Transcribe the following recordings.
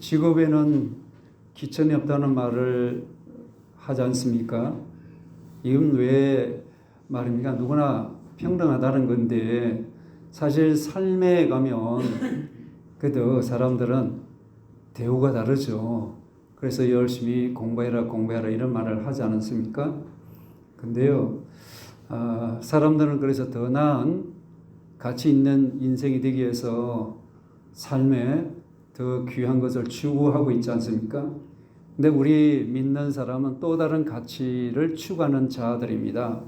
직업에는 기천이 없다는 말을 하지 않습니까? 이건 왜 말입니까? 누구나 평등하다는 건데 사실 삶에 가면 그래도 사람들은 대우가 다르죠. 그래서 열심히 공부해라 이런 말을 하지 않습니까? 근데요, 사람들은 그래서 더 나은 가치 있는 인생이 되기 위해서 삶에 더 귀한 것을 추구하고 있지 않습니까? 근데 우리 믿는 사람은 또 다른 가치를 추구하는 자들입니다.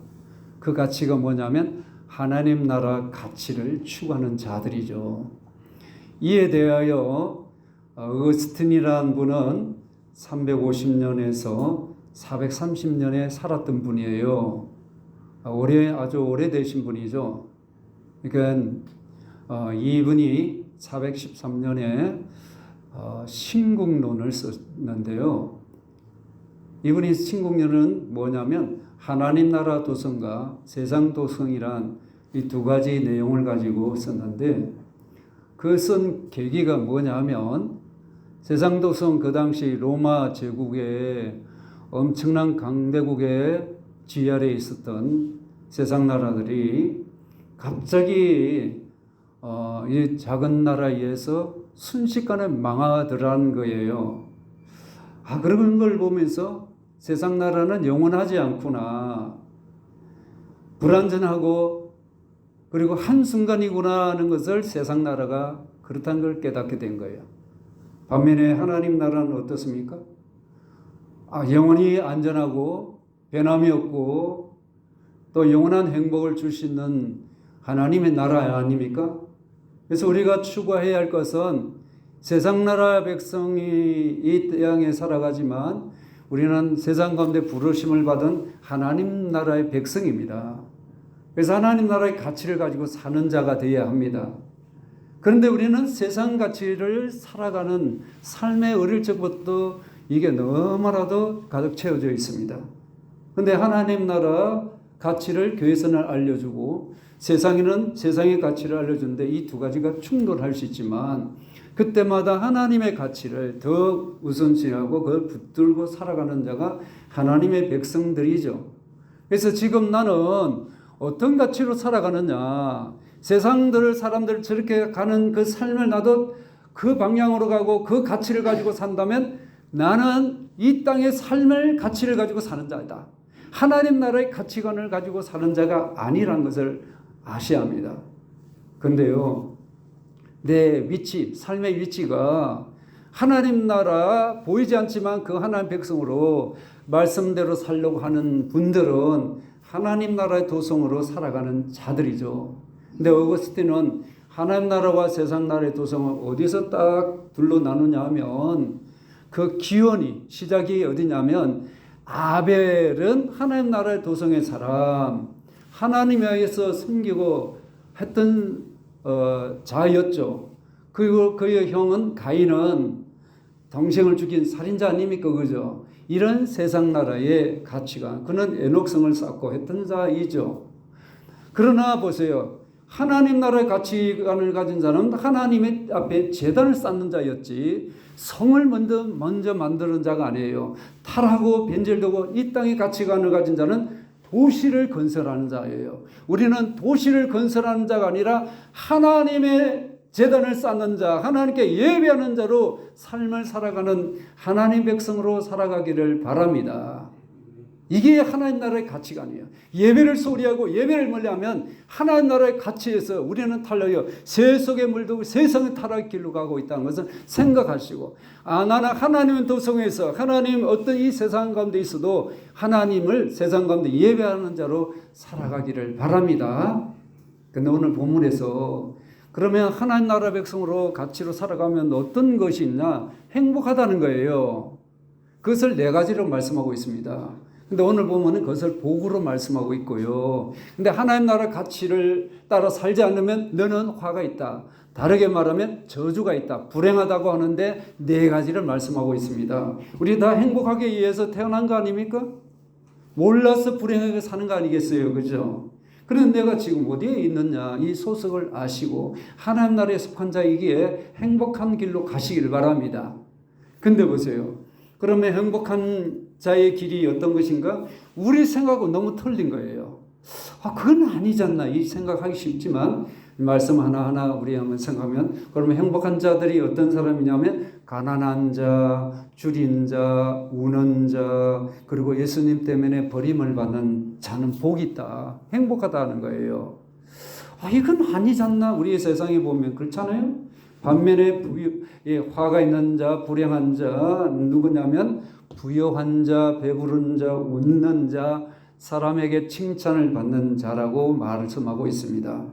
그 가치가 뭐냐면 하나님 나라 가치를 추구하는 자들이죠. 이에 대하여 어거스틴이라는 분은 350년에서 430년에 살았던 분이에요. 아주 오래되신 분이죠. 그러니까 이분이 413년에 신국론을 썼는데요. 이분이 신국론은 뭐냐면 하나님 나라 도성과 세상 도성이란 이 두 가지 내용을 가지고 썼는데 그 쓴 계기가 뭐냐면 세상 도성 그 당시 로마 제국의 엄청난 강대국의 지휘 아래에 있었던 세상 나라들이 갑자기 이 작은 나라에 의해서 순식간에 망하더라는 거예요. 그런 걸 보면서 세상 나라는 영원하지 않구나. 불완전하고 그리고 한순간이구나 하는 것을 세상 나라가 그렇다는 걸 깨닫게 된 거예요. 반면에 하나님 나라는 어떻습니까? 영원히 안전하고 변함이 없고 또 영원한 행복을 줄 수 있는 하나님의 나라 아닙니까? 그래서 우리가 추구해야 할 것은 세상 나라 백성이 이 땅에 살아가지만 우리는 세상 가운데 부르심을 받은 하나님 나라의 백성입니다. 그래서 하나님 나라의 가치를 가지고 사는 자가 되어야 합니다. 그런데 우리는 세상 가치를 살아가는 삶의 어릴 적부터 이게 너무나도 가득 채워져 있습니다. 그런데 하나님 나라 가치를 교회에서는 알려주고 세상에는 세상의 가치를 알려주는데 이 두 가지가 충돌할 수 있지만 그때마다 하나님의 가치를 더 우선시하고 그걸 붙들고 살아가는 자가 하나님의 백성들이죠. 그래서 지금 나는 어떤 가치로 살아가느냐, 사람들 저렇게 가는 그 삶을 나도 그 방향으로 가고 그 가치를 가지고 산다면 나는 이 땅의 삶을 가치를 가지고 사는 자이다. 하나님 나라의 가치관을 가지고 사는 자가 아니라는 것을 아셔야 합니다. 근데요, 내 위치, 삶의 위치가 하나님 나라 보이지 않지만 그 하나님 백성으로 말씀대로 살려고 하는 분들은 하나님 나라의 도성으로 살아가는 자들이죠. 근데 어거스틴은 하나님 나라와 세상 나라의 도성을 어디서 딱 둘로 나누냐 하면 그 기원이 시작이 어디냐면 아벨은 하나님 나라의 도성의 사람, 하나님에 의해서 섬기고 했던 자였죠. 그리고 그의 형은 가인은 동생을 죽인 살인자 아닙니까? 그죠? 이런 세상 나라의 가치관, 그는 애녹성을 쌓고 했던 자이죠. 그러나 보세요. 하나님 나라의 가치관을 가진 자는 하나님의 앞에 제단을 쌓는 자였지 성을 먼저 만드는 자가 아니에요. 타락하고 변절되고 이 땅의 가치관을 가진 자는 도시를 건설하는 자예요. 우리는 도시를 건설하는 자가 아니라 하나님의 제단을 쌓는 자, 하나님께 예배하는 자로 삶을 살아가는 하나님 백성으로 살아가기를 바랍니다. 이게 하나님 나라의 가치관이에요. 예배를 소리하고 예배를 멀리하면 하나님 나라의 가치에서 우리는 탈려요. 새 속에 물들고 세상의 타락의 길로 가고 있다는 것을 생각하시고 나는 하나님의 도성에서 하나님 어떤 이 세상 가운데 있어도 하나님을 세상 가운데 예배하는 자로 살아가기를 바랍니다. 그런데 오늘 본문에서 그러면 하나님 나라 백성으로 가치로 살아가면 어떤 것이 있냐? 행복하다는 거예요. 그것을 네 가지로 말씀하고 있습니다. 근데 오늘 보면은 그것을 복으로 말씀하고 있고요. 근데 하나님 나라 가치를 따라 살지 않으면 너는 화가 있다. 다르게 말하면 저주가 있다. 불행하다고 하는데 네 가지를 말씀하고 있습니다. 우리 다 행복하기 위해서 태어난 거 아닙니까? 몰라서 불행하게 사는 거 아니겠어요? 그죠? 그런데 내가 지금 어디에 있느냐 이 소석을 아시고 하나님 나라에 속한 자이기에 행복한 길로 가시길 바랍니다. 근데 보세요. 그러면 행복한 자의 길이 어떤 것인가? 우리 생각하고 너무 틀린 거예요. 그건 아니지 않나 이 생각하기 쉽지만 말씀 하나하나 우리 한번 생각하면, 그러면 행복한 자들이 어떤 사람이냐면 가난한 자, 줄인 자, 우는 자, 그리고 예수님 때문에 버림을 받는 자는 복이 있다, 행복하다는 거예요. 이건 아니지 않나 우리 세상에 보면 그렇잖아요. 반면에 화가 있는 자, 불행한 자 누구냐면 부여한 자, 배부른 자, 웃는 자, 사람에게 칭찬을 받는 자라고 말씀하고 있습니다.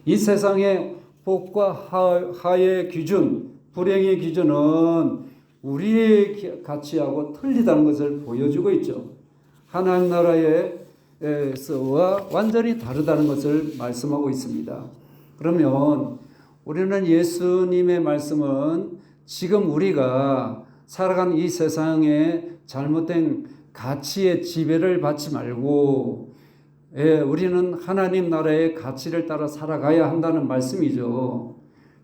이 세상의 복과 하의 기준, 불행의 기준은 우리의 가치하고 틀리다는 것을 보여주고 있죠. 하나님 나라에서와 완전히 다르다는 것을 말씀하고 있습니다. 그러면 우리는 예수님의 말씀은 지금 우리가 살아가는 이 세상에 잘못된 가치의 지배를 받지 말고 우리는 하나님 나라의 가치를 따라 살아가야 한다는 말씀이죠.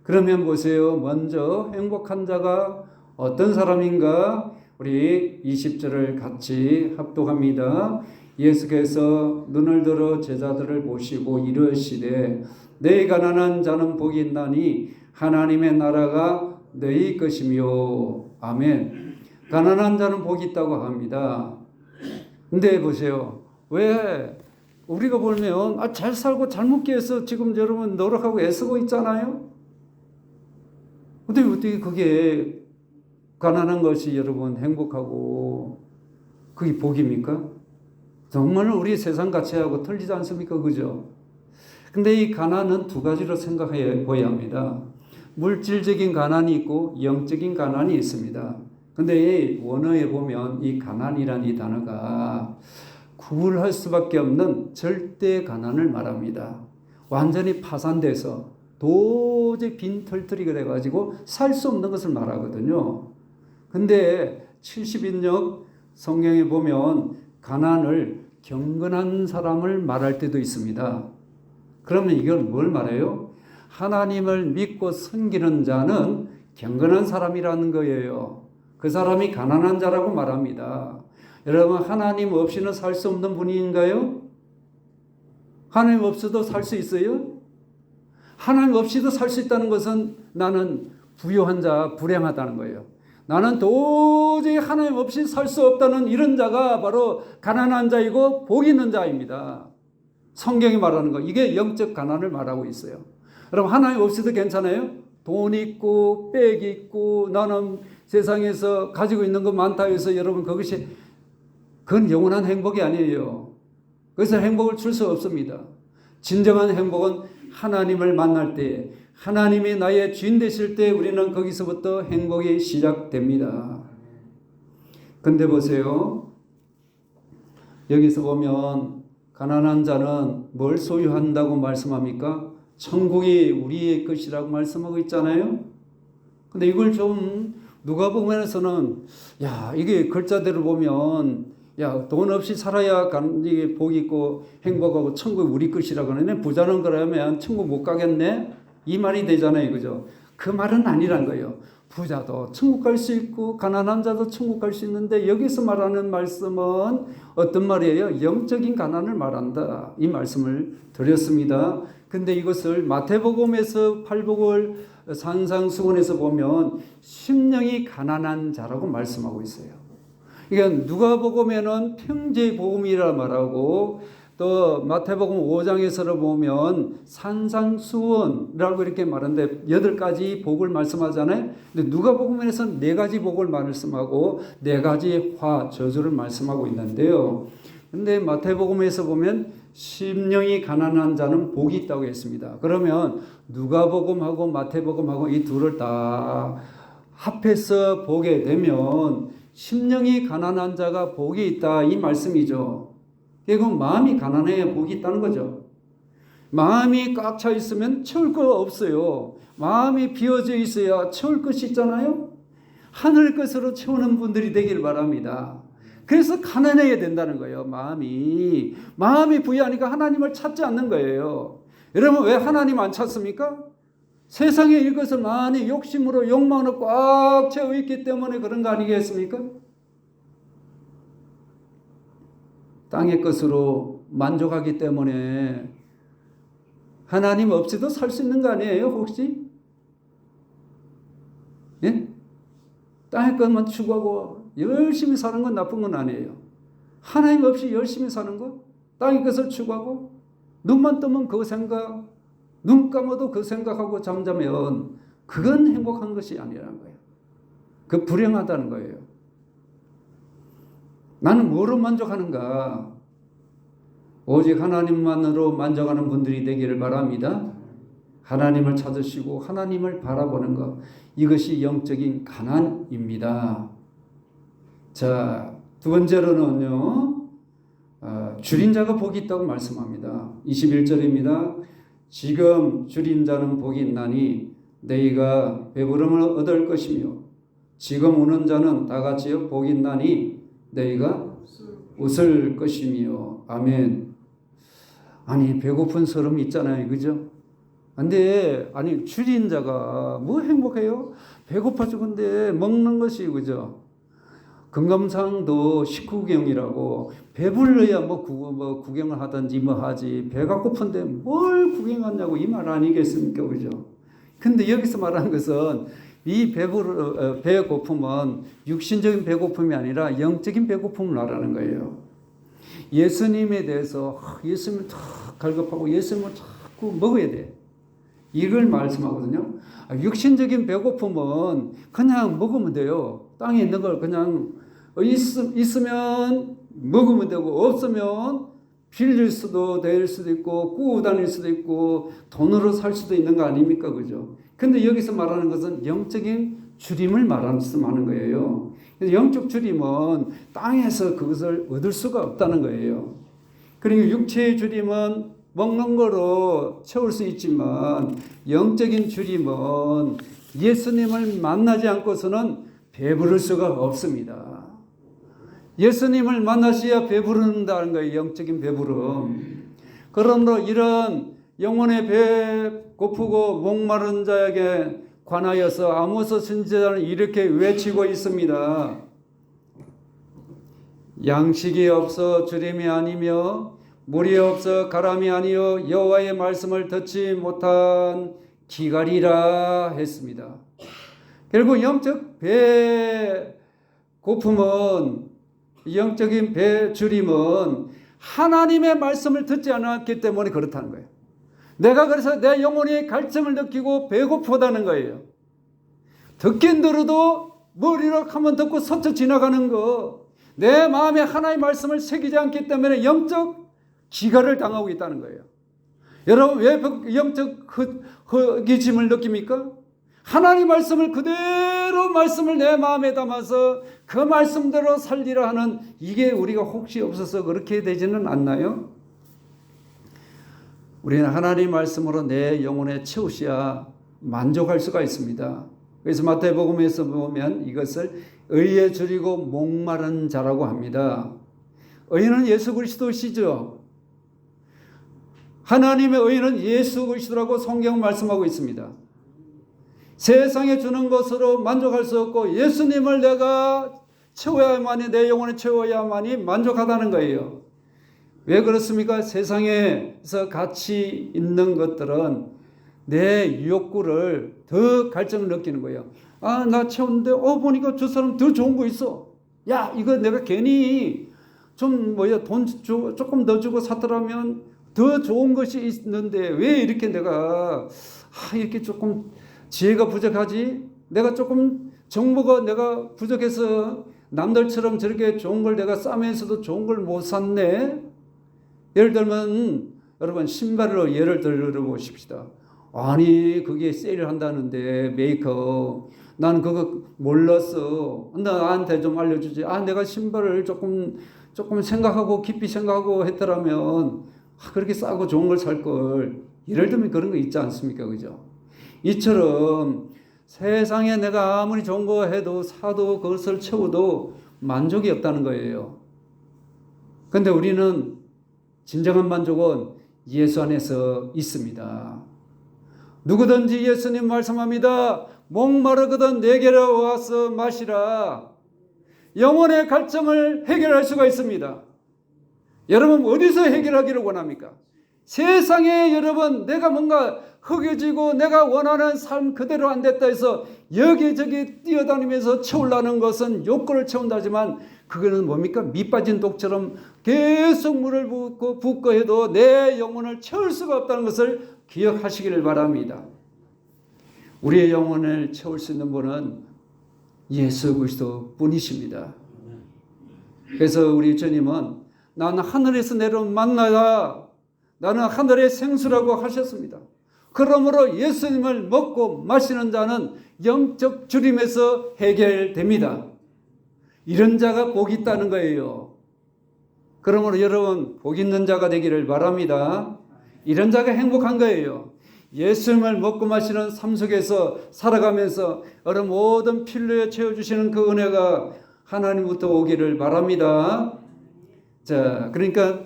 그러면 보세요. 먼저 행복한 자가 어떤 사람인가? 우리 20절을 같이 합독합니다. 예수께서 눈을 들어 제자들을 보시고 이르시되 너희 가난한 자는 복이 있나니 하나님의 나라가 너희 것이며. 아멘. 가난한 자는 복이 있다고 합니다. 근데 보세요. 왜 우리가 보면 잘 살고 잘 먹기 위해서 지금 여러분 노력하고 애쓰고 있잖아요. 근데 어떻게 그게 가난한 것이 여러분 행복하고 그게 복입니까? 정말 우리 세상 가치하고 틀리지 않습니까? 그죠? 근데 이 가난은 두 가지로 생각해 보아야 합니다. 물질적인 가난이 있고 영적인 가난이 있습니다. 근데 원어에 보면 이 가난이란 이 단어가 구분할 수밖에 없는 절대 가난을 말합니다. 완전히 파산돼서 도저히 빈털터리가 돼가지고 살 수 없는 것을 말하거든요. 근데 70인역 성경에 보면 가난을 경건한 사람을 말할 때도 있습니다. 그러면 이건 뭘 말해요? 하나님을 믿고 섬기는 자는 경건한 사람이라는 거예요. 그 사람이 가난한 자라고 말합니다. 여러분, 하나님 없이는 살 수 없는 분인가요? 하나님 없어도 살 수 있어요? 하나님 없이도 살 수 있다는 것은 나는 부유한 자, 불행하다는 거예요. 나는 도저히 하나님 없이 살 수 없다는 이런 자가 바로 가난한 자이고 복 있는 자입니다. 성경이 말하는 거, 이게 영적 가난을 말하고 있어요. 여러분, 하나님 없이도 괜찮아요? 돈 있고 빽 있고 나는 세상에서 가지고 있는 거 많다 해서 여러분 그건 영원한 행복이 아니에요. 그래서 행복을 줄 수 없습니다. 진정한 행복은 하나님을 만날 때, 하나님이 나의 주인 되실 때 우리는 거기서부터 행복이 시작됩니다. 근데 보세요. 여기서 보면 가난한 자는 뭘 소유한다고 말씀합니까? 천국이 우리의 것이라고 말씀하고 있잖아요. 근데 이걸 좀 누가복음에서는 이게 글자대로 보면 돈 없이 살아야 이게 복이 있고 행복하고 천국이 우리 것이라고 하네. 부자는 그러면 천국 못 가겠네. 이 말이 되잖아요. 그죠? 그 말은 아니란 거예요. 부자도 천국 갈 수 있고 가난한 자도 천국 갈 수 있는데 여기서 말하는 말씀은 어떤 말이에요? 영적인 가난을 말한다. 이 말씀을 드렸습니다. 근데 이것을 마태복음에서 팔복을 산상수훈에서 보면 심령이 가난한 자라고 말씀하고 있어요. 그러니까 누가복음에는 평제복음이라 말하고 또 마태복음 5장에서 보면 산상수훈이라고 이렇게 말하는데 8가지 복을 말씀하잖아요. 근데 누가복음에서는 4가지 복을 말씀하고 4가지 저주를 말씀하고 있는데요. 근데 마태복음에서 보면 심령이 가난한 자는 복이 있다고 했습니다. 그러면 누가복음하고 마태복음하고 이 둘을 다 합해서 보게 되면 심령이 가난한 자가 복이 있다 이 말씀이죠. 결국 마음이 가난해야 복이 있다는 거죠. 마음이 꽉 차 있으면 채울 거 없어요. 마음이 비어져 있어야 채울 것이 있잖아요. 하늘 것으로 채우는 분들이 되길 바랍니다. 그래서 가난해야 된다는 거예요. 마음이 부유하니까 하나님을 찾지 않는 거예요. 여러분, 왜 하나님 안 찾습니까? 세상에 이것을 많이 욕심으로 욕망으로 꽉 채워 있기 때문에 그런 거 아니겠습니까? 땅의 것으로 만족하기 때문에 하나님 없이도 살 수 있는 거 아니에요, 혹시? 예? 땅의 것만 추구하고 열심히 사는 건 나쁜 건 아니에요. 하나님 없이 열심히 사는 것, 땅의 것을 추구하고 눈만 뜨면 그 생각, 눈 감아도 그 생각하고 잠자면 그건 행복한 것이 아니라는 거예요. 그 불행하다는 거예요. 나는 뭐로 만족하는가? 오직 하나님만으로 만족하는 분들이 되기를 바랍니다. 하나님을 찾으시고 하나님을 바라보는 것, 이것이 영적인 가난입니다. 자, 두 번째로는요, 줄인 자가 복이 있다고 말씀합니다. 21절입니다. 지금 줄인 자는 복이 있나니 너희가 배부름을 얻을 것이며 지금 우는 자는 다같이 복이 있나니 너희가 웃을 것이며. 아멘. 아니, 배고픈 사람이 있잖아요, 그죠? 근데 아니, 줄인 자가 뭐 행복해요? 배고파 죽은데 먹는 것이, 그죠? 금감상도 식구경이라고 배불러야 뭐 구경을 하든지 뭐 하지, 배가 고픈데 뭘 구경하냐고 이 말 아니겠습니까, 그죠? 근데 여기서 말하는 것은 이 배고픔은 육신적인 배고픔이 아니라 영적인 배고픔을 말하는 거예요. 예수님에 대해서 예수님을 탁 갈급하고 예수님을 자꾸 먹어야 돼. 이걸 말씀하거든요. 육신적인 배고픔은 그냥 먹으면 돼요. 땅에 있는 걸 그냥 있으면 먹으면 되고 없으면 빌릴 수도 될 수도 있고 꾸고 다닐 수도 있고 돈으로 살 수도 있는 거 아닙니까, 그죠? 근데 여기서 말하는 것은 영적인 줄임을 말하는 거예요. 영적 줄임은 땅에서 그것을 얻을 수가 없다는 거예요. 그리고 육체의 줄임은 먹는 거로 채울 수 있지만 영적인 줄임은 예수님을 만나지 않고서는 배부를 수가 없습니다. 예수님을 만나셔야 배부른다는 거예요. 영적인 배부름. 그러므로 이런 영혼의 배고프고 목마른 자에게 관하여서 아모스 선지자는 이렇게 외치고 있습니다. 양식이 없어 주림이 아니며 물이 없어 가람이 아니요 여호와의 말씀을 듣지 못한 기갈이라 했습니다. 결국 영적 배고픔은, 영적인 배주림은 하나님의 말씀을 듣지 않았기 때문에 그렇다는 거예요. 내가 그래서 내 영혼이 갈증을 느끼고 배고프다는 거예요. 듣긴 들어도 머리로 한번 듣고 스쳐 지나가는 거, 내 마음에 하나님의 말씀을 새기지 않기 때문에 영적 기갈을 당하고 있다는 거예요. 여러분, 왜 영적 허기짐을 느낍니까? 하나님 말씀을 그대로 말씀을 내 마음에 담아서 그 말씀대로 살리라 하는, 이게 우리가 혹시 없어서 그렇게 되지는 않나요? 우리는 하나님 말씀으로 내 영혼에 채우셔야 만족할 수가 있습니다. 그래서 마태복음에서 보면 이것을 의에 줄이고 목마른 자라고 합니다. 의는 예수 그리스도시죠. 하나님의 의는 예수 그리스도라고 성경은 말씀하고 있습니다. 세상에 주는 것으로 만족할 수 없고 예수님을 내가 채워야만이, 내 영혼을 채워야만이 만족하다는 거예요. 왜 그렇습니까? 세상에서 가치 있는 것들은 내 욕구를 더 갈증을 느끼는 거예요. 아, 나 채웠는데 보니까 저 사람 더 좋은 거 있어. 야, 이거 내가 괜히 좀 돈 조금 더 주고 샀더라면 더 좋은 것이 있는데 왜 이렇게 내가 이렇게 조금 지혜가 부족하지? 내가 조금 정보가 내가 부족해서 남들처럼 저렇게 좋은 걸 내가 싸면서도 좋은 걸 못 샀네? 예를 들면 여러분, 신발로 예를 들어보십시다. 아니, 그게 세일을 한다는데 메이커, 난 그거 몰랐어. 나한테 좀 알려주지. 내가 신발을 조금 생각하고 깊이 생각하고 했더라면 그렇게 싸고 좋은 걸 살 걸. 예를 들면 그런 거 있지 않습니까, 그죠? 이처럼 세상에 내가 아무리 좋은 거 해도 사도 그것을 채워도 만족이 없다는 거예요. 그런데 우리는 진정한 만족은 예수 안에서 있습니다. 누구든지 예수님 말씀합니다. 목마르거든 내게로 와서 마시라. 영혼의 갈증을 해결할 수가 있습니다. 여러분 어디서 해결하기를 원합니까? 세상에 여러분 내가 뭔가 허겨지고 내가 원하는 삶 그대로 안 됐다 해서 여기저기 뛰어다니면서 채우려는 것은 욕구를 채운다지만 그거는 뭡니까? 밑 빠진 독처럼 계속 물을 붓고 해도 내 영혼을 채울 수가 없다는 것을 기억하시기를 바랍니다. 우리의 영혼을 채울 수 있는 분은 예수 그리스도 뿐이십니다. 그래서 우리 주님은 나는 하늘에서 내려온 만나다, 나는 하늘의 생수라고 하셨습니다. 그러므로 예수님을 먹고 마시는 자는 영적 주림에서 해결됩니다. 이런 자가 복이 있다는 거예요. 그러므로 여러분 복 있는 자가 되기를 바랍니다. 이런 자가 행복한 거예요. 예수님을 먹고 마시는 삶 속에서 살아가면서 여러분 모든 필요에 채워주시는 그 은혜가 하나님부터 오기를 바랍니다. 자, 그러니까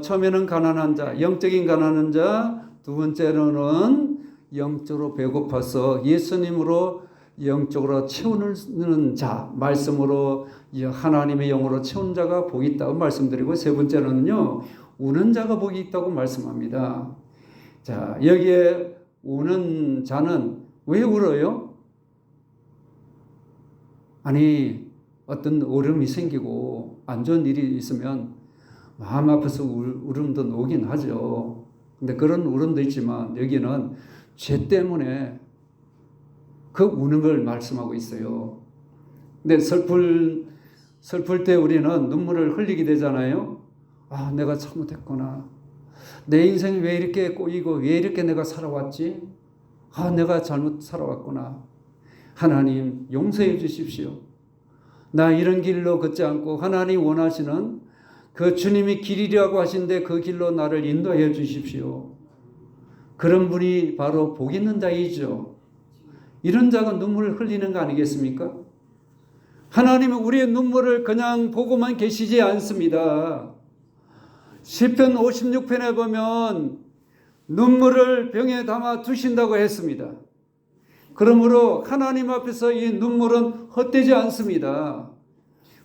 처음에는 가난한 자, 영적인 가난한 자, 두 번째로는 영적으로 배고파서 예수님으로 영적으로 채우는 자, 말씀으로 하나님의 영으로 채운 자가 복이 있다고 말씀드리고, 세 번째로는요 우는 자가 복이 있다고 말씀합니다. 자, 여기에 우는 자는 왜 울어요? 아니 어떤 어려움이 생기고 안 좋은 일이 있으면 마음 아파서 울음도 오긴 하죠. 근데 그런 울음도 있지만 여기는 죄 때문에 그 우는 걸 말씀하고 있어요. 근데 슬플 때 우리는 눈물을 흘리게 되잖아요. 아, 내가 잘못했구나. 내 인생이 왜 이렇게 꼬이고 왜 이렇게 내가 살아왔지? 아, 내가 잘못 살아왔구나. 하나님 용서해 주십시오. 나 이런 길로 걷지 않고 하나님 원하시는 그 주님이 길이라고 하신데 그 길로 나를 인도해 주십시오. 그런 분이 바로 복 있는 자이죠. 이런 자가 눈물을 흘리는 거 아니겠습니까? 하나님은 우리의 눈물을 그냥 보고만 계시지 않습니다. 시편 56편에 보면 눈물을 병에 담아 두신다고 했습니다. 그러므로 하나님 앞에서 이 눈물은 헛되지 않습니다.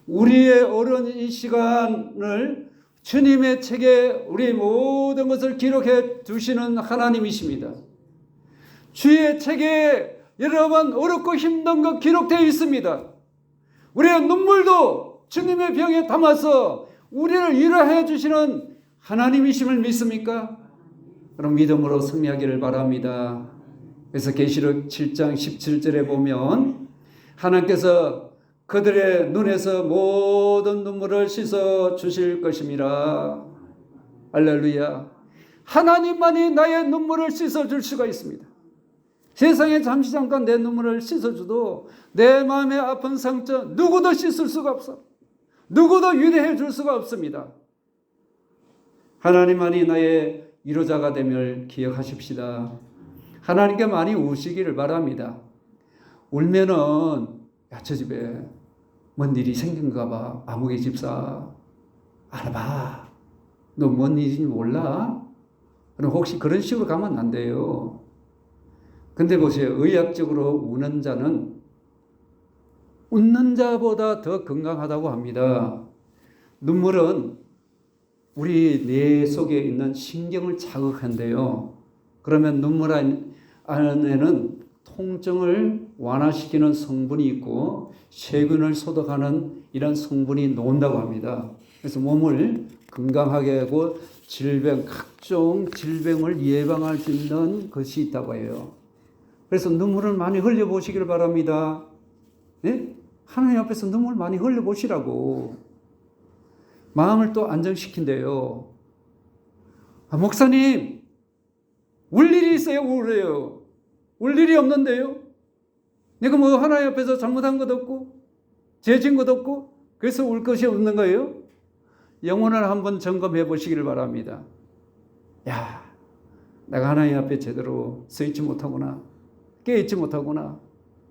우리의 어려운 이 시간을 주님의 책에 우리 모든 것을 기록해 두시는 하나님이십니다. 주의 책에 여러분 어렵고 힘든 것 기록되어 있습니다. 우리의 눈물도 주님의 병에 담아서 우리를 위로해 주시는 하나님이심을 믿습니까? 그럼 믿음으로 승리하기를 바랍니다. 그래서 계시록 7장 17절에 보면 하나님께서 그들의 눈에서 모든 눈물을 씻어 주실 것임이라. 할렐루야. 하나님만이 나의 눈물을 씻어 줄 수가 있습니다. 세상에 잠시 잠깐 내 눈물을 씻어줘도 내 마음의 아픈 상처 누구도 씻을 수가 없어. 누구도 위로해 줄 수가 없습니다. 하나님만이 나의 위로자가 됨을 기억하십시다. 하나님께 많이 우시기를 바랍니다. 울면은 야, 저 집에 뭔 일이 생긴가 봐. 아무개 집사 알아봐. 너 뭔 일인지 몰라? 그럼 혹시 그런 식으로 가면 안 돼요. 근데 보세요. 의학적으로 우는 자는 웃는 자보다 더 건강하다고 합니다. 눈물은 우리 뇌 속에 있는 신경을 자극한대요. 그러면 눈물 안에는 통증을 완화시키는 성분이 있고 세균을 소독하는 이런 성분이 나온다고 합니다. 그래서 몸을 건강하게 하고 각종 질병을 예방할 수 있는 것이 있다고 해요. 그래서 눈물을 많이 흘려보시길 바랍니다. 네? 하나님 앞에서 눈물 많이 흘려보시라고. 마음을 또 안정시킨대요. 아, 목사님, 울 일이 있어요? 우울해요. 울 일이 없는데요? 내가 뭐 하나님 앞에서 잘못한 것도 없고 죄진 것도 없고 그래서 울 것이 없는 거예요? 영혼을 한번 점검해 보시기를 바랍니다. 야, 내가 하나님 앞에 제대로 서 있지 못하구나. 깨있지 못하구나.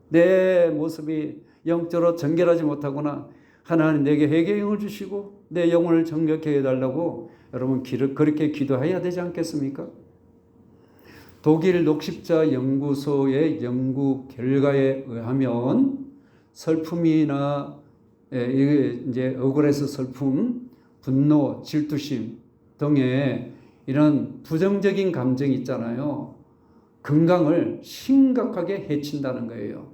내 모습이 영적으로 정결하지 못하구나. 하나님 내게 회개형을 주시고 내 영혼을 정결케 해달라고 여러분 그렇게 기도해야 되지 않겠습니까? 독일 녹십자 연구소의 연구 결과에 의하면 슬픔이나 이게 이제 억울해서 슬픔, 분노, 질투심 등의 이런 부정적인 감정이 있잖아요. 건강을 심각하게 해친다는 거예요.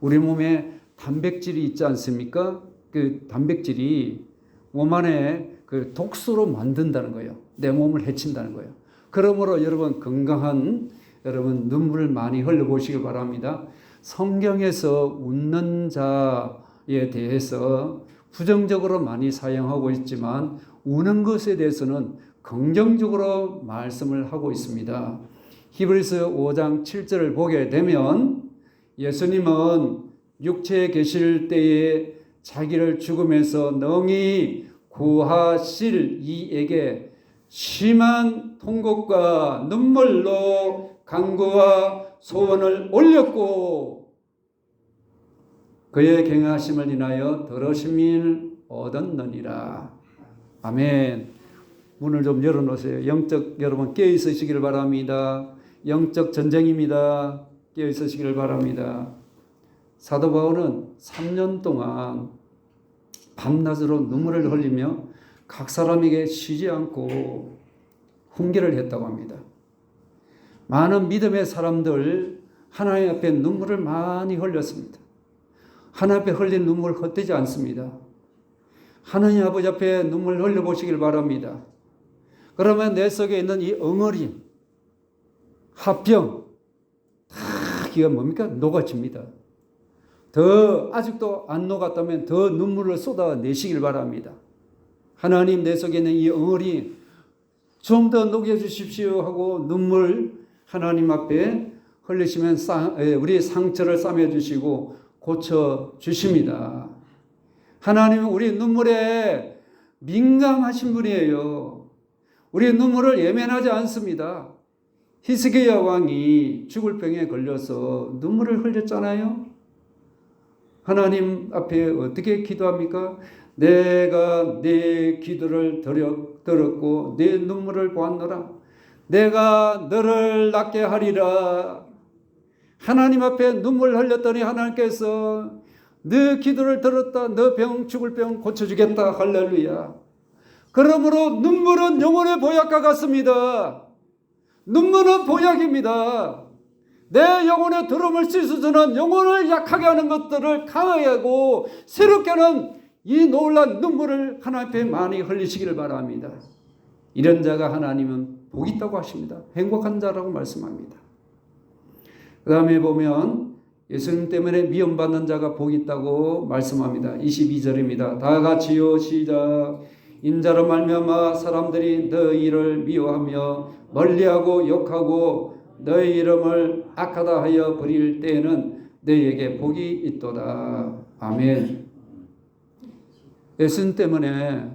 우리 몸에 단백질이 있지 않습니까? 그 단백질이 몸 안에 그 독소로 만든다는 거예요. 내 몸을 해친다는 거예요. 그러므로 여러분 건강한 여러분 눈물을 많이 흘려보시기 바랍니다. 성경에서 웃는 자에 대해서 부정적으로 많이 사용하고 있지만 우는 것에 대해서는 긍정적으로 말씀을 하고 있습니다. 히브리서 5장 7절을 보게 되면 예수님은 육체에 계실 때에 자기를 죽음에서 능히 구하실 이에게 심한 통곡과 눈물로 간구와 소원을 올렸고 그의 경외하심을 인하여 들으심을 얻었느니라. 아멘. 문을 좀 열어놓으세요. 영적 여러분 깨어 있으시기를 바랍니다. 영적 전쟁입니다. 깨어 있으시기를 바랍니다. 사도 바울은 3년 동안 밤낮으로 눈물을 흘리며 각 사람에게 쉬지 않고 훈계를 했다고 합니다. 많은 믿음의 사람들 하나님 앞에 눈물을 많이 흘렸습니다. 하나님 앞에 흘린 눈물 헛되지 않습니다. 하나님 아버지 앞에 눈물 흘려보시길 바랍니다. 그러면 내 속에 있는 이 엉어리, 합병 다 기가 뭡니까? 녹아집니다. 더 아직도 안 녹았다면 더 눈물을 쏟아내시길 바랍니다. 하나님 내 속에 있는 이 엉어리 좀 더 녹여주십시오 하고 눈물 하나님 앞에 흘리시면 우리 상처를 싸매주시고 고쳐주십니다. 하나님은 우리 눈물에 민감하신 분이에요. 우리 눈물을 예민하지 않습니다. 히스기야 왕이 죽을 병에 걸려서 눈물을 흘렸잖아요. 하나님 앞에 어떻게 기도합니까? 내가 네 기도를 들었고 네 눈물을 보았노라. 내가 너를 낫게 하리라. 하나님 앞에 눈물 흘렸더니 하나님께서 네 기도를 들었다. 너 병 죽을 병 고쳐주겠다. 할렐루야. 그러므로 눈물은 영혼의 보약과 같습니다. 눈물은 보약입니다. 내 영혼의 더러움을 씻어주는 영혼을 약하게 하는 것들을 강하게 하고 새롭게 하는 이 놀란 눈물을 하나님 앞에 많이 흘리시기를 바랍니다. 이런 자가 하나님은 복이 있다고 하십니다. 행복한 자라고 말씀합니다. 그 다음에 보면 예수님 때문에 미움받는 자가 복이 있다고 말씀합니다. 22절입니다. 다 같이요 시작. 인자로 말미암아 사람들이 너희를 미워하며 멀리하고 욕하고 너희 이름을 악하다 하여 버릴 때에는 너희에게 복이 있도다. 아멘. 예수님 때문에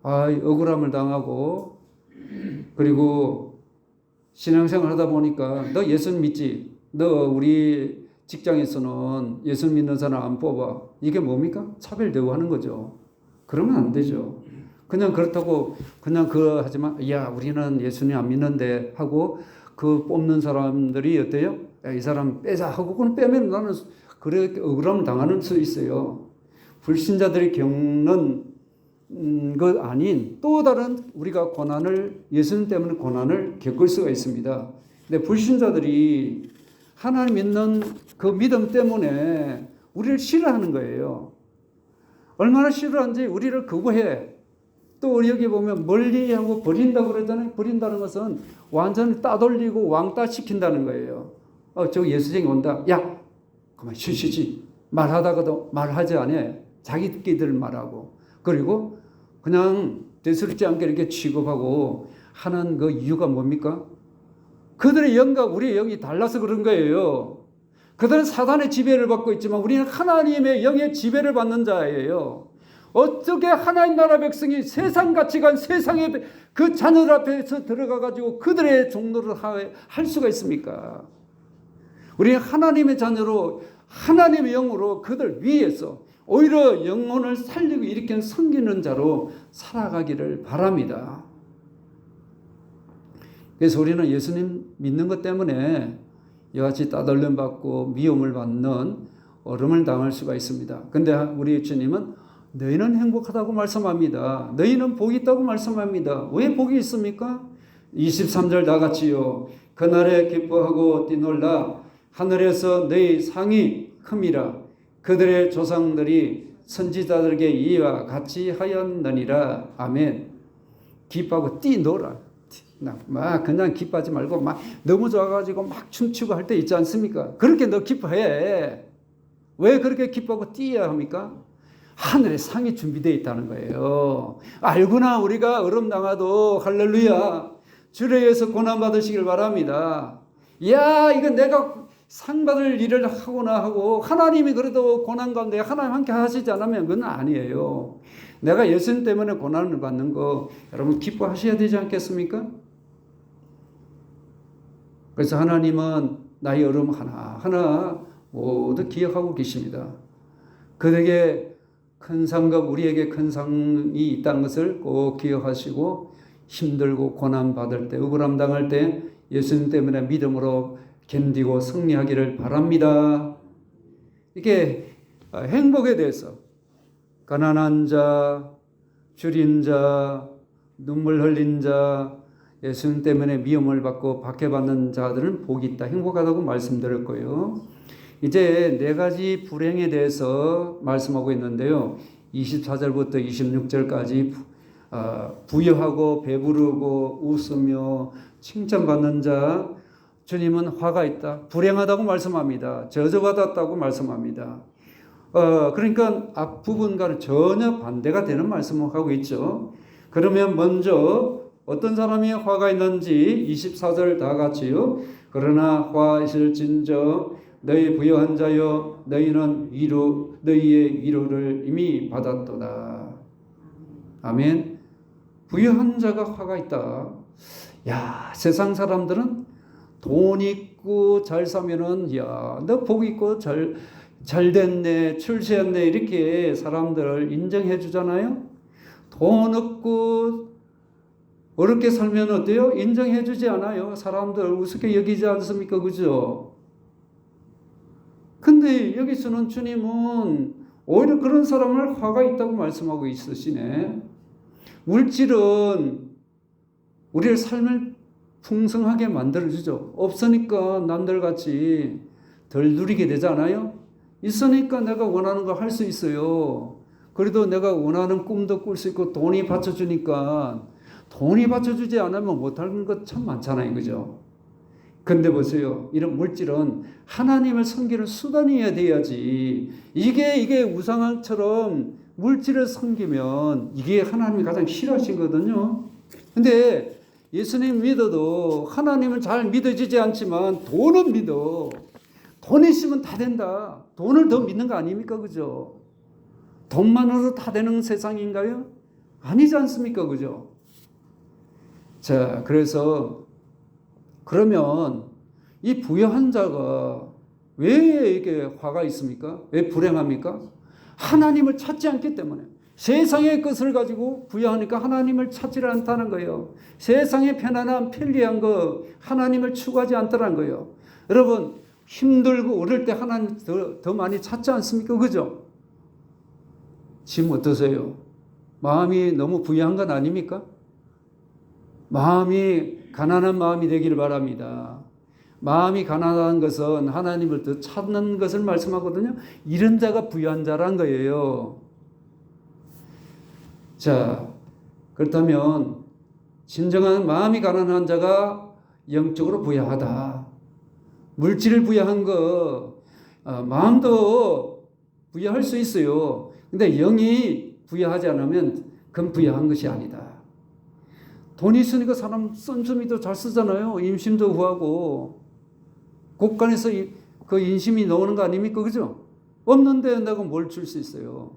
억울함을 당하고 그리고 신앙생활 하다 보니까 너 예수님 믿지? 너 우리 직장에서는 예수님 믿는 사람 안 뽑아. 이게 뭡니까? 차별 대우하는 거죠. 그러면 안 되죠. 그냥 그렇다고 그냥 하지만 야 우리는 예수님 안 믿는데 하고 그 뽑는 사람들이 어때요? 야, 이 사람 빼자 하고 그건 빼면 나는 그래 억울함을 당하는 수 있어요. 불신자들이 겪는 것 아닌 또 다른 우리가 고난을 예수님 때문에 고난을 겪을 수가 있습니다. 근데 불신자들이 하나님 믿는 그 믿음 때문에 우리를 싫어하는 거예요. 얼마나 싫어하는지 우리를 거부해. 또 여기 보면 멀리하고 버린다고 그러잖아요. 버린다는 것은 완전히 따돌리고 왕따시킨다는 거예요. 저기 예수쟁이 온다. 야, 그만 쉬시지. 말하다가도 말하지 않아. 자기끼들 말하고. 그리고 그냥 대수롭지 않게 이렇게 취급하고 하는 그 이유가 뭡니까? 그들의 영과 우리의 영이 달라서 그런 거예요. 그들은 사단의 지배를 받고 있지만 우리는 하나님의 영의 지배를 받는 자예요. 어떻게 하나님 나라 백성이 세상 가치관, 세상의 그 자녀들 앞에서 들어가가지고 그들의 종로를 할 수가 있습니까? 우리는 하나님의 자녀로 하나님의 영으로 그들 위에서 오히려 영혼을 살리고 일으키는 섬기는 자로 살아가기를 바랍니다. 그래서 우리는 예수님 믿는 것 때문에 이같이 따돌림 받고 미움을 받는 어려움을 당할 수가 있습니다. 근데 우리 주님은 너희는 행복하다고 말씀합니다. 너희는 복이 있다고 말씀합니다. 왜 복이 있습니까? 23절 다 같이요. 그날에 기뻐하고 뛰놀라 하늘에서 너희 상이 큼이라. 그들의 조상들이 선지자들에게 이와 같이 하였느니라. 아멘. 기뻐하고 뛰놀아. 막 그냥 기뻐하지 말고 막 너무 좋아가지고 막 춤추고 할 때 있지 않습니까? 그렇게 너 기뻐해. 왜 그렇게 기뻐하고 뛰어야 합니까? 하늘에 상이 준비되어 있다는 거예요. 알구나 우리가 어려움 당하도 할렐루야. 주를 위해서 고난 받으시길 바랍니다. 야 이거 내가 상 받을 일을 하구나 하고 하나님이 그래도 고난 가운데 하나님 함께 하시지 않으면 그건 아니에요. 내가 예수님 때문에 고난을 받는 거 여러분 기뻐하셔야 되지 않겠습니까? 그래서 하나님은 나의 어려움 하나하나 모두 기억하고 계십니다. 그에게 큰 상과 우리에게 큰 상이 있다는 것을 꼭 기억하시고 힘들고 고난받을 때 억울함 당할 때 예수님 때문에 믿음으로 견디고 승리하기를 바랍니다. 이게 행복에 대해서 가난한 자, 줄인 자, 눈물 흘린 자, 예수님 때문에 미움을 받고 박해받는 자들은 복이 있다. 행복하다고 말씀드렸고요. 이제 네 가지 불행에 대해서 말씀하고 있는데요. 24절부터 26절까지 부유하고 배부르고 웃으며 칭찬받는 자, 주님은 화가 있다. 불행하다고 말씀합니다. 저주받았다고 말씀합니다. 그러니까 앞부분과는 전혀 반대가 되는 말씀을 하고 있죠. 그러면 먼저 어떤 사람이 화가 있는지 24절 다 같이요. 그러나 화 있을진저 너희 부유한 자여 너희는 너희의 위로를 이미 받았도다. 아멘. 부유한 자가 화가 있다. 야, 세상 사람들은 돈 있고 잘 사면은 야, 너 복 있고 잘 됐네, 출세했네 이렇게 사람들을 인정해 주잖아요. 돈 없고 어렵게 살면 어때요? 인정해 주지 않아요. 사람들 우습게 여기지 않습니까? 그죠? 근데 여기서는 주님은 오히려 그런 사람을 화가 있다고 말씀하고 있으시네. 물질은 우리의 삶을 풍성하게 만들어주죠. 없으니까 남들같이 덜 누리게 되잖아요. 있으니까 내가 원하는 거 할 수 있어요. 그래도 내가 원하는 꿈도 꿀 수 있고 돈이 받쳐주니까 돈이 받쳐주지 않으면 못하는 것 참 많잖아요. 그죠? 근데 보세요. 이런 물질은 하나님을 섬기는 수단이어야 돼야지. 이게 우상처럼 물질을 섬기면 이게 하나님이 가장 싫어하시거든요. 근데 예수님 믿어도 하나님을 잘 믿어지지 않지만 돈은 믿어. 돈 있으면 다 된다. 돈을 더 믿는 거 아닙니까? 그죠? 돈만으로 다 되는 세상인가요? 아니지 않습니까? 그죠? 자, 그러면 이 부유한 자가 왜 이게 화가 있습니까? 왜 불행합니까? 하나님을 찾지 않기 때문에. 세상의 것을 가지고 부유하니까 하나님을 찾지 않다는 거예요. 세상의 편안한 편리한 거 하나님을 추구하지 않더라는 거예요. 여러분 힘들고 어릴 때 하나님 더 많이 찾지 않습니까? 그죠? 지금 어떠세요? 마음이 너무 부유한 건 아닙니까? 마음이 가난한 마음이 되기를 바랍니다. 마음이 가난한 것은 하나님을 더 찾는 것을 말씀하거든요. 이런 자가 부유한 자란 거예요. 자, 그렇다면 진정한 마음이 가난한 자가 영적으로 부유하다. 물질을 부유한 거 마음도 부유할 수 있어요. 근데 영이 부유하지 않으면 그건 부유한 것이 아니다. 돈이 있으니까 사람 씀씀이도 잘 쓰잖아요. 임심도 구하고 곳간에서 그 인심이 나오는 거 아닙니까? 그죠? 없는데 내가 뭘 줄 수 있어요.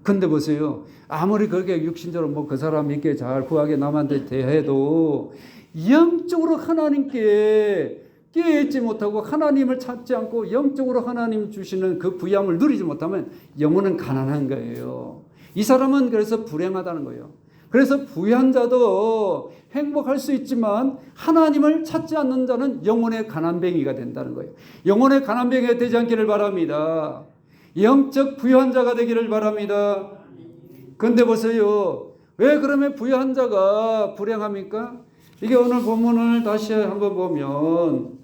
근데 보세요. 아무리 그렇게 육신적으로 뭐 그 사람에게 잘 구하게 남한테 대해도 영적으로 하나님께 깨어있지 못하고 하나님을 찾지 않고 영적으로 하나님 주시는 그 부양을 누리지 못하면 영혼은 가난한 거예요. 이 사람은 그래서 불행하다는 거예요. 그래서 부유한 자도 행복할 수 있지만 하나님을 찾지 않는 자는 영혼의 가난뱅이가 된다는 거예요. 영혼의 가난뱅이가 되지 않기를 바랍니다. 영적 부유한 자가 되기를 바랍니다. 그런데 보세요. 왜 그러면 부유한 자가 불행합니까? 이게 오늘 본문을 다시 한번 보면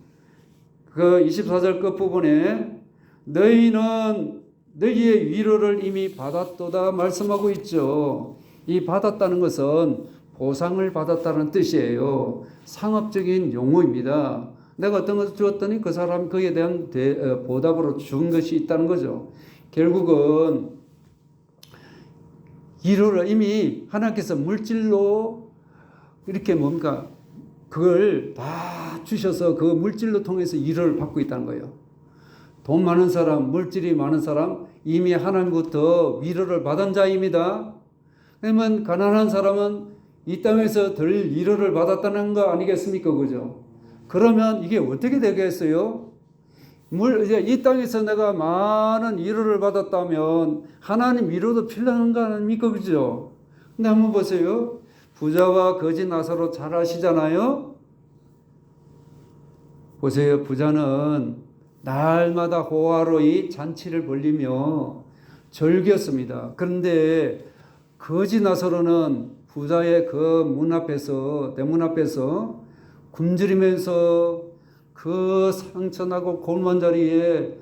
그 24절 끝부분에 너희는 너희의 위로를 이미 받았도다 말씀하고 있죠. 이 받았다는 것은 보상을 받았다는 뜻이에요. 상업적인 용어입니다. 내가 어떤 것을 주었더니 그 사람 그에 대한 보답으로 준 것이 있다는 거죠. 결국은 위로를 이미 하나님께서 물질로 이렇게 뭔가 그걸 다 주셔서 그 물질로 통해서 위로를 받고 있다는 거예요. 돈 많은 사람, 물질이 많은 사람 이미 하나님부터 위로를 받은 자입니다. 그러면 가난한 사람은 이 땅에서 덜 위로를 받았다는 거 아니겠습니까? 그죠? 그러면 이게 어떻게 되겠어요? 이제 이 땅에서 내가 많은 위로를 받았다면 하나님 위로도 필요한 거 아닙니까? 그죠? 근데 한번 보세요. 부자와 거지 나사로 잘 아시잖아요? 보세요. 부자는 날마다 호화로이 잔치를 벌리며 즐겼습니다. 그런데 거지 나사로는 부자의 그 문 앞에서, 대문 앞에서 굶주리면서 그 상처나고 골만 자리에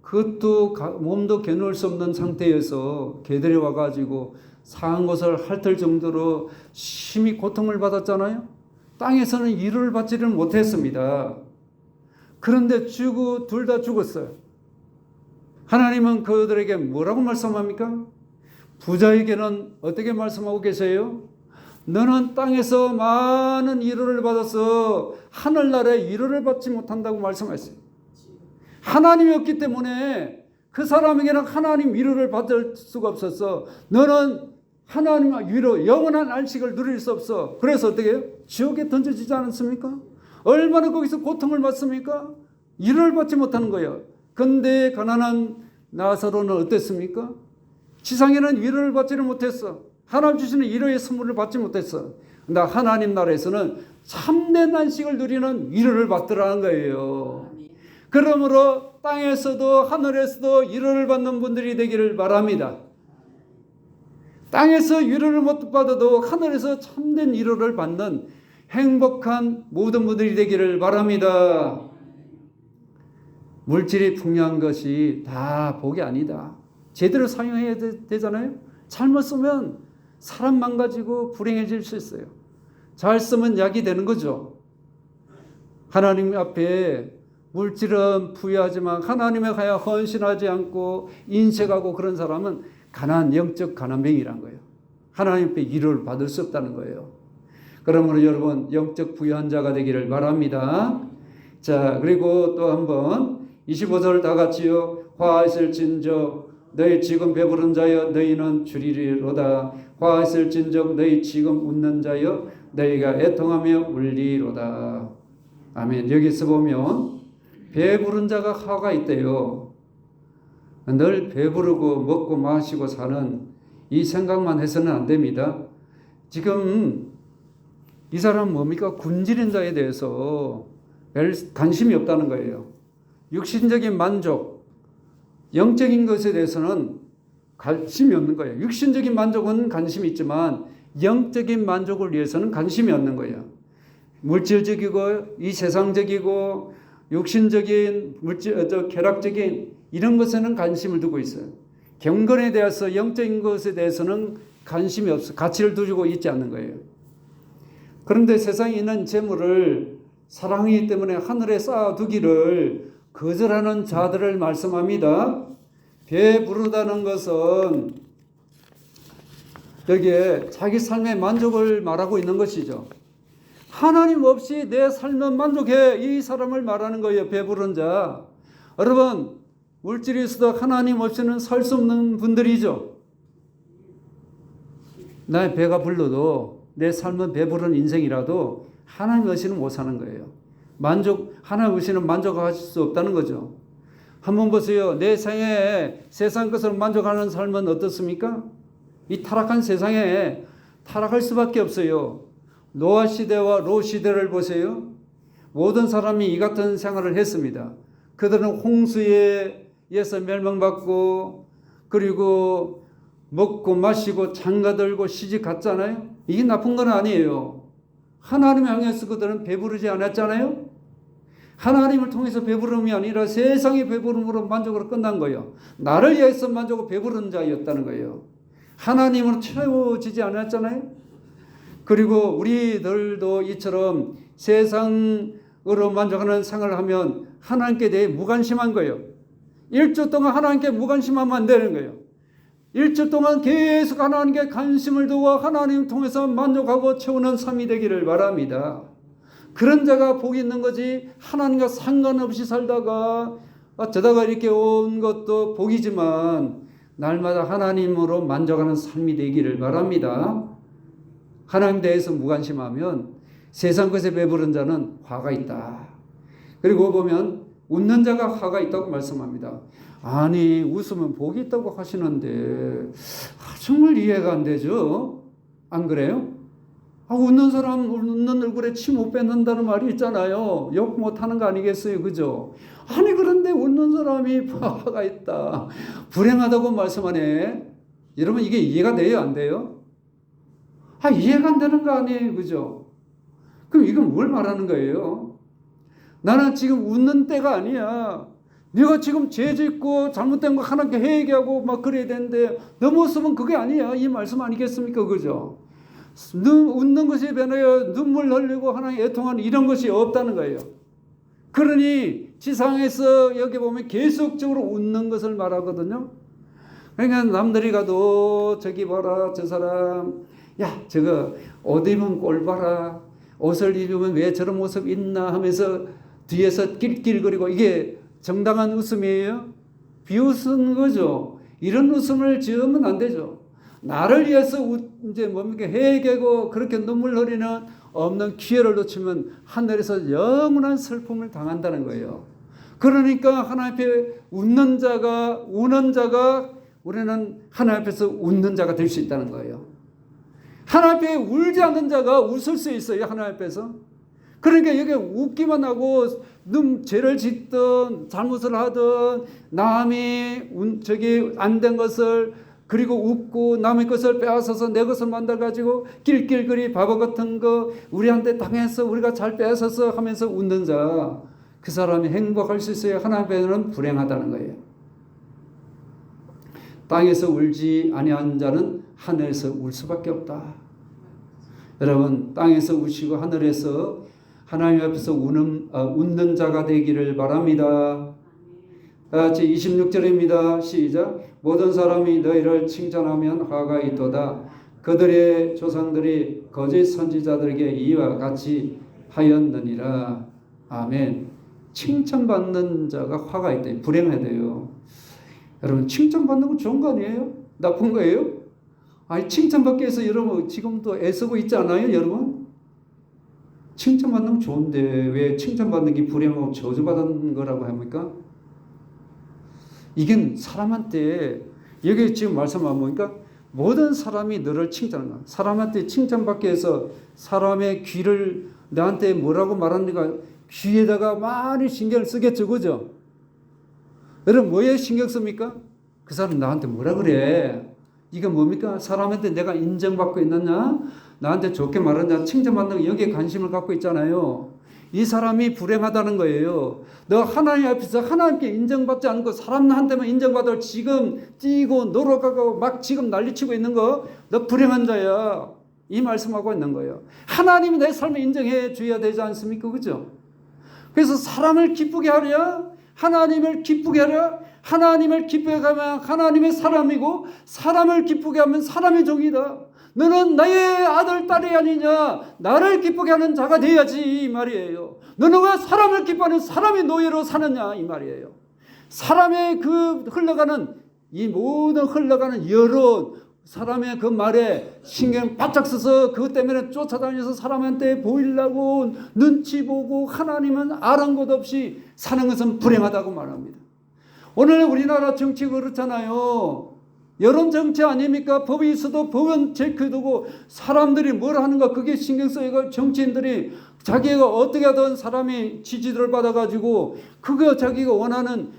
그것도 몸도 겨누을 수 없는 상태에서 개들이 와가지고 상한 것을 핥을 정도로 심히 고통을 받았잖아요. 땅에서는 위로를 받지를 못했습니다. 그런데 둘 다 죽었어요. 하나님은 그들에게 뭐라고 말씀합니까? 부자에게는 어떻게 말씀하고 계세요? 너는 땅에서 많은 위로를 받아서 하늘나라에 위로를 받지 못한다고 말씀하셨어요. 하나님이 없기 때문에 그 사람에게는 하나님 위로를 받을 수가 없었어. 너는 하나님 위로 영원한 안식을 누릴 수 없어. 그래서 어떻게 해요? 지옥에 던져지지 않습니까? 얼마나 거기서 고통을 받습니까? 위로를 받지 못하는 거예요. 그런데 가난한 나사로는 어땠습니까? 지상에는 위로를 받지를 못했어. 하나님 주시는 위로의 선물을 받지 못했어. 근데 하나님 나라에서는 참된 안식을 누리는 위로를 받더라는 거예요. 그러므로 땅에서도 하늘에서도 위로를 받는 분들이 되기를 바랍니다. 땅에서 위로를 못 받아도 하늘에서 참된 위로를 받는 행복한 모든 분들이 되기를 바랍니다. 물질이 풍요한 것이 다 복이 아니다. 제대로 사용해야 되잖아요. 잘못 쓰면 사람 망가지고 불행해질 수 있어요. 잘 쓰면 약이 되는 거죠. 하나님 앞에 물질은 부유하지만 하나님에 가야 헌신하지 않고 인색하고 그런 사람은 영적 가난뱅이란 거예요. 하나님 앞에 위로를 받을 수 없다는 거예요. 그러므로 여러분 영적 부유한 자가 되기를 바랍니다. 자, 그리고 또 한번 25절 다 같이요. 화하실진저 너희 지금 배부른 자여 너희는 주리리로다. 화하실진저 너희 지금 웃는 자여 너희가 애통하며 울리로다. 아멘. 여기서 보면 배부른 자가 화가 있대요. 늘 배부르고 먹고 마시고 사는 이 생각만 해서는 안 됩니다. 지금 이 사람은 뭡니까? 굶주린 자에 대해서 별 관심이 없다는 거예요. 육신적인 만족, 영적인 것에 대해서는 관심이 없는 거예요. 육신적인 만족은 관심이 있지만 영적인 만족을 위해서는 관심이 없는 거예요. 물질적이고 이 세상적이고 육신적인 쾌락적인 이런 것에는 관심을 두고 있어요. 경건에 대해서 영적인 것에 대해서는 관심이 없어 가치를 두고 있지 않는 거예요. 그런데 세상에 있는 재물을 사랑하기 때문에 하늘에 쌓아두기를 거절하는 자들을 말씀합니다. 배부르다는 것은 여기에 자기 삶의 만족을 말하고 있는 것이죠. 하나님 없이 내 삶은 만족해 이 사람을 말하는 거예요. 배부른 자. 여러분 물질이 있어도 하나님 없이는 살 수 없는 분들이죠. 나의 배가 불러도 내 삶은 배부른 인생이라도 하나님 없이는 못 사는 거예요. 하나님 없이는 만족하실 수 없다는 거죠. 한번 보세요. 내 생에 세상 것을 만족하는 삶은 어떻습니까? 이 타락한 세상에 타락할 수밖에 없어요. 노아 시대와 롯 시대를 보세요. 모든 사람이 이 같은 생활을 했습니다. 그들은 홍수에 의해서 멸망받고 그리고 먹고 마시고 장가들고 시집 갔잖아요. 이게 나쁜 건 아니에요. 하나님 향해서 그들은 배부르지 않았잖아요. 하나님을 통해서 배부름이 아니라 세상의 배부름으로 만족으로 끝난 거예요. 나를 위해서 만족하고 배부른 자였다는 거예요. 하나님으로 채워지지 않았잖아요. 그리고 우리들도 이처럼 세상으로 만족하는 생활을 하면 하나님께 대해 무관심한 거예요. 일주 동안 하나님께 무관심하면 안 되는 거예요. 일주 동안 계속 하나님께 관심을 두고 하나님 통해서 만족하고 채우는 삶이 되기를 바랍니다. 그런 자가 복이 있는 거지, 하나님과 상관없이 살다가 어쩌다가 이렇게 온 것도 복이지만 날마다 하나님으로 만족하는 삶이 되기를 바랍니다. 하나님 대해서 무관심하면 세상 것에 배부른 자는 화가 있다. 그리고 보면 웃는 자가 화가 있다고 말씀합니다. 아니, 웃으면 복이 있다고 하시는데 정말 이해가 안 되죠? 안 그래요? 웃는 사람 웃는 얼굴에 침 못 뱉는다는 말이 있잖아요. 욕 못하는 거 아니겠어요? 그죠? 아니, 그런데 웃는 사람이 화가 있다, 불행하다고 말씀하네. 여러분, 이게 이해가 돼요? 안 돼요? 이해가 안 되는 거 아니에요? 그죠? 그럼 이건 뭘 말하는 거예요? 나는 지금 웃는 때가 아니야. 네가 지금 죄 짓고 잘못된 거 하나님께 회개하고 막 그래야 되는데 너 모습은 그게 아니야. 이 말씀 아니겠습니까? 그죠? 웃는 것이 변하여 눈물 흘리고 하나님 애통하는 이런 것이 없다는 거예요. 그러니 지상에서 여기 보면 계속적으로 웃는 것을 말하거든요. 그러니까 남들이 가도 저기 봐라, 저 사람, 야, 저거 옷 입으면 꼴 봐라, 옷을 입으면 왜 저런 모습 있나 하면서 뒤에서 낄낄거리고, 이게 정당한 웃음이에요? 비웃은 거죠. 이런 웃음을 지으면 안 되죠. 나를 위해서 이제 뭡니까? 회개고 그렇게 눈물 흘리는 없는 기회를 놓치면 하늘에서 영원한 슬픔을 당한다는 거예요. 그러니까 하나님 앞에 웃는 자가, 우는 자가, 우리는 하나님 앞에서 웃는 자가 될 수 있다는 거예요. 하나님 앞에 울지 않는 자가 웃을 수 있어요. 하나님 앞에서. 그러니까 여기 웃기만 하고 죄를 짓든 잘못을 하든 남이 저기 안 된 것을 그리고 웃고 남의 것을 빼앗아서 내 것을 만들어가지고 낄낄거리 바보 같은 거 우리한테 당해서 우리가 잘 빼앗아서 하면서 웃는 자, 그 사람이 행복할 수 있어요? 하나님 앞에는 불행하다는 거예요. 땅에서 울지 아니한 자는 하늘에서 울 수밖에 없다. 여러분, 땅에서 우시고 하늘에서 하나님 앞에서 웃는 자가 되기를 바랍니다. 제 26절입니다. 시작. 모든 사람이 너희를 칭찬하면 화가 있도다. 그들의 조상들이 거짓 선지자들에게 이와 같이 하였느니라. 아멘. 칭찬받는 자가 화가 있다. 불행해야 돼요. 여러분, 칭찬받는 거 좋은 거 아니에요? 나쁜 거예요? 칭찬받기 위해서 여러분 지금도 애쓰고 있지 않아요, 여러분? 칭찬받는 건 좋은데 왜 칭찬받는 게 불행하고 저주받는 거라고 합니까? 이게 사람한테, 여기 지금 말씀하면 보니까 모든 사람이 너를 칭찬하는 거야. 사람한테 칭찬받기 위해서 사람의 귀를 나한테 뭐라고 말하는가, 귀에다가 많이 신경을 쓰겠죠, 그죠? 여러분, 뭐에 신경 씁니까? 그 사람 나한테 뭐라 그래? 이게 뭡니까? 사람한테 내가 인정받고 있느냐? 나한테 좋게 말하느냐? 칭찬받는 거, 여기에 관심을 갖고 있잖아요. 이 사람이 불행하다는 거예요. 너 하나님 앞에서 하나님께 인정받지 않고 사람한테만 인정받을 지금 뛰고 놀아가고 막 지금 난리치고 있는 거, 너 불행한 자야. 이 말씀하고 있는 거예요. 하나님이 내 삶을 인정해 줘야 되지 않습니까? 그죠? 그래서 사람을 기쁘게 하랴, 하나님을 기쁘게 하랴. 하나님을 기쁘게 하면 하나님의 사람이고, 사람을 기쁘게 하면 사람의 종이다. 너는 나의 아들, 딸이 아니냐? 나를 기쁘게 하는 자가 되어야지, 이 말이에요. 너는 왜 사람을 기뻐하는 사람의 노예로 사느냐, 이 말이에요. 사람의 그 흘러가는, 이 모든 흘러가는 여론, 사람의 그 말에 신경 바짝 써서 그것 때문에 쫓아다녀서 사람한테 보이려고 눈치 보고 하나님은 아랑곳 없이 사는 것은 불행하다고 말합니다. 오늘 우리나라 정치 그렇잖아요. 여론 정치 아닙니까? 법이 있어도 법은 제껴두고 사람들이 뭘 하는가 그게 신경 쓰이고 정치인들이 자기가 어떻게 하든 사람이 지지를 받아가지고 그거 자기가 원하는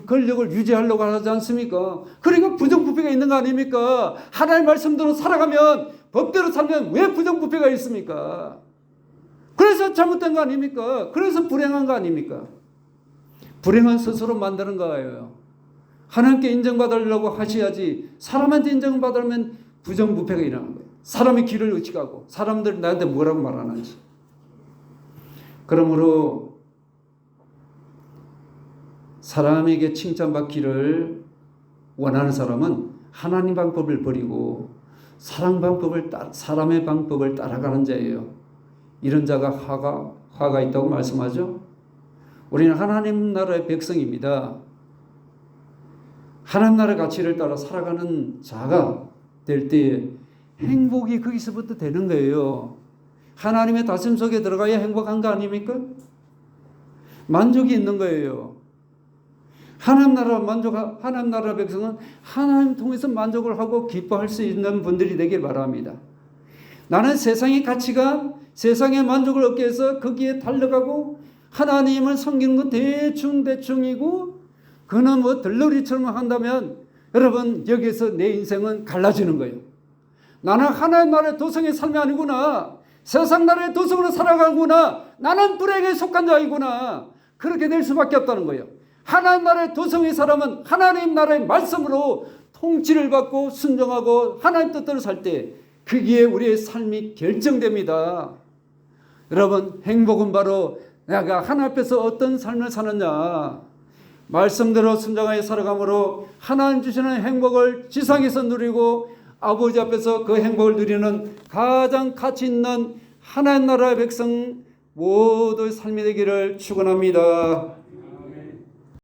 권력을 유지하려고 하지 않습니까? 그러니까 부정부패가 있는 거 아닙니까? 하나님의 말씀대로 살아가면 법대로 살면 왜 부정부패가 있습니까? 그래서 잘못된 거 아닙니까? 그래서 불행한 거 아닙니까? 불행은 스스로 만드는 거예요. 하나님께 인정받으려고 하셔야지 사람한테 인정받으면 부정부패가 일어나는 거예요. 사람의 길을 의식하고 사람들이 나한테 뭐라고 말하는지. 그러므로 사람에게 칭찬받기를 원하는 사람은 하나님 방법을 버리고 사람의 방법을 따라가는 자예요. 이런 자가 화가 있다고 말씀하죠. 우리는 하나님 나라의 백성입니다. 하나님 나라의 가치를 따라 살아가는 자가 될 때 행복이 거기서부터 되는 거예요. 하나님의 다심 속에 들어가야 행복한 거 아닙니까? 만족이 있는 거예요. 하나님 나라 백성은 하나님 통해서 만족을 하고 기뻐할 수 있는 분들이 되길 바랍니다. 나는 세상의 가치관, 세상의 만족을 얻기 위해서 거기에 달려가고 하나님을 섬기는 건 대충이고 그는 뭐 들러리처럼 한다면 여러분 여기서 내 인생은 갈라지는 거예요. 나는 하나님 나라의 도성의 삶이 아니구나. 세상 나라의 도성으로 살아가구나. 나는 불행에 속한 자이구나. 그렇게 될 수밖에 없다는 거예요. 하나님 나라의 도성의 사람은 하나님 나라의 말씀으로 통치를 받고 순종하고 하나님 뜻대로 살 때 거기에 우리의 삶이 결정됩니다. 여러분 행복은 바로 내가 하나님 앞에서 어떤 삶을 사느냐. 말씀대로 순종하여 살아감으로 하나님 주시는 행복을 지상에서 누리고 아버지 앞에서 그 행복을 누리는 가장 가치 있는 하나님 나라의 백성 모두의 삶이 되기를 축원합니다.